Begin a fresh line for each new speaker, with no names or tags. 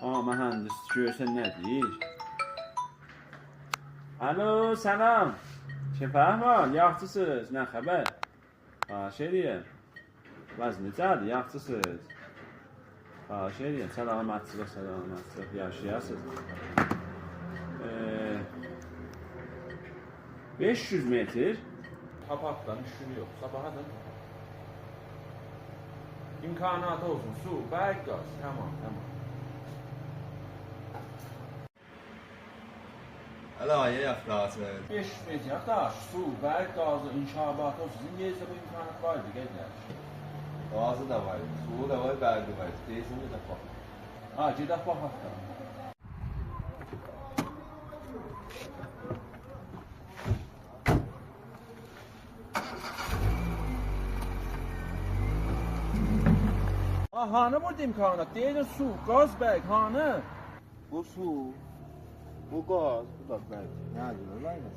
mühendis görsən nə deyir? Alo, salam. Şəfəh var, yaxşısınız, nə xəbər? Xahiş edirəm. Vəz necədir, yaxşısınız? Xahiş edirəm, səlamətlıq, yaşayasınız. 500 metr.
Kapaktan işini yok, sabaha da. İmkanatı olsun, su, berk gaz, tamam.
Əlayə yaxşı ver.
500 metre yakdaş, su, berk gazı, inşaabatı olsun. Sizin yerizde bu imkanat vardı, gençler.
Gazı da var, suyu da var, bərqi var. Deyirsin bir də bax.
Ha, gedək baxaq da. Hanı burada imkanat? Deyirəm su, gaz, berk, hanı?
Bu su, bu gaz, bu da bərqi. Nə deyirlər, nə?